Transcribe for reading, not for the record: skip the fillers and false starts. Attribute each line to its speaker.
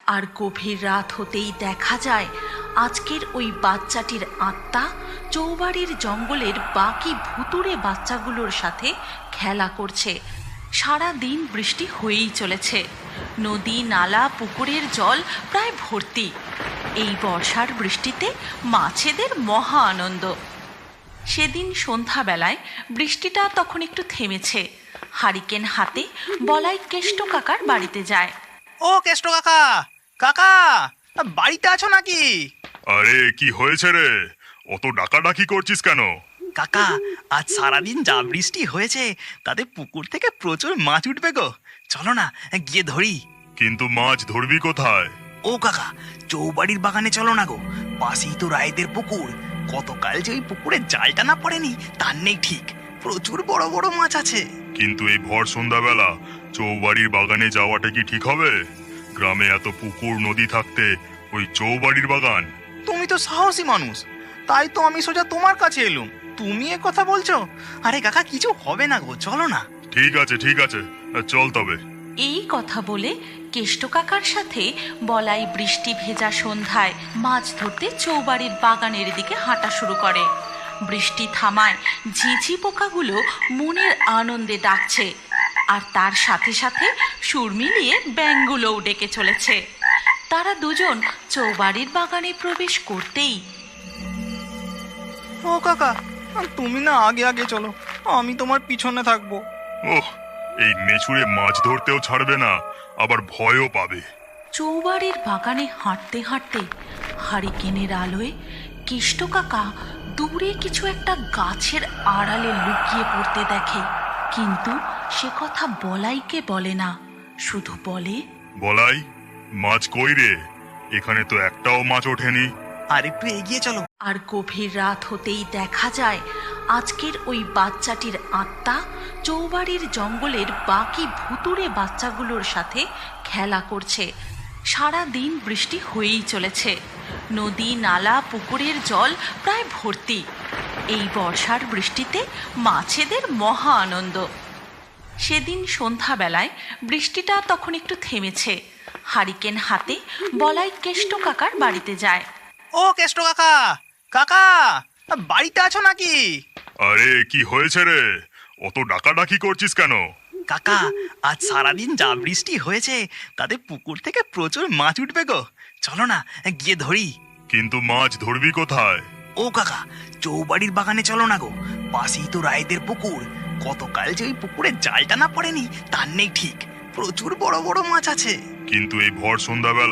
Speaker 1: আর গভীর রাত হতেই দেখা যায় আজকের ওই বাচ্চাটির আত্মা চৌবাড়ির জঙ্গলের বাকি ভুতুড়ে বাচ্চাগুলোর সাথে খেলা করছে। সারা দিন বৃষ্টি হয়েই চলেছে, নদী নালা পুকুরের জল প্রায় ভর্তি। এই বর্ষার বৃষ্টিতে মাছেদের মহা আনন্দ। সেদিন সন্ধ্যাবেলায় বৃষ্টিটা তখন একটু থেমেছে। হারিকেন হাতে বলাই কেষ্ট কাকার বাড়িতে যায়।
Speaker 2: ও কেষ্ট কাকা, কাকা বাড়িতে আছো নাকি?
Speaker 3: আরে কি হয়েছে রে, অত ডাকাডাকি করছিস কেন?
Speaker 2: কাকা আজ সারাদিন যা বৃষ্টি হয়েছে তাতে পুকুর থেকে প্রচুর মাছ উঠবে গো, চলো না গিয়ে ধরি।
Speaker 3: কিন্তু মাছ ধরবি কোথায়?
Speaker 2: ও কাকা, চৌবাড়ির বাগানে চলো না গো, পাশেই তো রায়দের পুকুর। গতকাল যে ওই পুকুরে জালটা না পড়েনি তার নেই ঠিক, প্রচুর বড় বড় মাছ আছে।
Speaker 3: কিন্তু এই ভর সন্ধ্যাবেলা চৌবাড়ির বাগানে যাওয়াটা কি ঠিক হবে? গ্রামে এত পুকুর নদী থাকতে ওই চৌবাড়ির বাগান?
Speaker 2: তুমি তো সাহসী মানুষ, তাই তো আমি সোজা তোমার কাছে এলুম। তুমি এ কথা বলছো? আরে কাকা কিছু হবে না গো, চলো না।
Speaker 3: ঠিক আছে ঠিক আছে, চল তবে।
Speaker 1: এই কথা বলে কেষ্ট কাকার সাথে বলাই বৃষ্টি ভেজা সন্ধ্যায় মাছ ধরতে চৌবাড়ির বাগানের দিকে হাঁটা শুরু করে। বৃষ্টি থামায় ঝিঝি পোকাগুলো মনের আনন্দে ডাকছে, আর তার সাথে সাথে সুর মিলিয়ে ব্যাঙগুলোও ডেকে চলেছে। তারা দুজন চৌবাড়ির বাগানে প্রবেশ করতেই,
Speaker 2: ও কাকা, তুমি না আগে আগে চলো, আমি তোমার পিছনে থাকবো।
Speaker 3: ওহ, এই মেছুরে মাছ ধরতেও ছাড়বে না, আবার ভয়ও পাবে।
Speaker 1: চৌবাড়ির বাগানে হাঁটতে হাঁটতে হারিকেনের আলোয় কেষ্ট কাকা দূরে কিছু একটা গাছের আড়ালে লুকিয়ে পড়তে দেখে। কিন্তু সে কথা বলাইকে বলে না, শুধু বলে,
Speaker 3: বলাই, মাছ কই রে? এখানে তো একটাও মাছ ওঠেনি।
Speaker 2: আর একটু এগিয়ে চলো।
Speaker 1: আর গভীর রাত হতেই দেখা যায় আজকের ওই বাচ্চাটির আত্মা চৌবাড়ির জঙ্গলের বাকি ভুতুড়ে বাচ্চাগুলোর সাথে খেলা করছে। সারা দিন বৃষ্টি হয়েই চলেছে, নদী নালা পুকুরের জল প্রায় ভর্তি। এই বর্ষার বৃষ্টিতে মাছেদের মহা আনন্দ। সেদিন সন্ধ্যাবেলায় বৃষ্টিটা তখন একটু থেমেছে। হারিকেন হাতে বলাই কেষ্ট কাকার বাড়িতে যায়।
Speaker 2: ও কেষ্ট কাকা, কাকা বাড়িতে আছো নাকি?
Speaker 3: আরে কি হয়েছে রে, অত ডাকাডাকি করছিস কেন?
Speaker 2: কাকা আজ সারাদিন যা বৃষ্টি হয়েছে তাতে পুকুর থেকে প্রচুর মাছ উঠবে গো, চলো না গিয়ে ধরি।
Speaker 3: কিন্তু মাছ ধরবি কোথায়?
Speaker 2: ও কাকা, চৌবাড়ির বাগানে চলো না গো, পাশেই তো রায়দের পুকুর। গতকাল যে ওই পুকুরে জালটা না পড়েনি তার নেই ঠিক, প্রচুর বড় বড় মাছ আছে।
Speaker 3: কিন্তু এই ভর সন্ধ্যাবেলা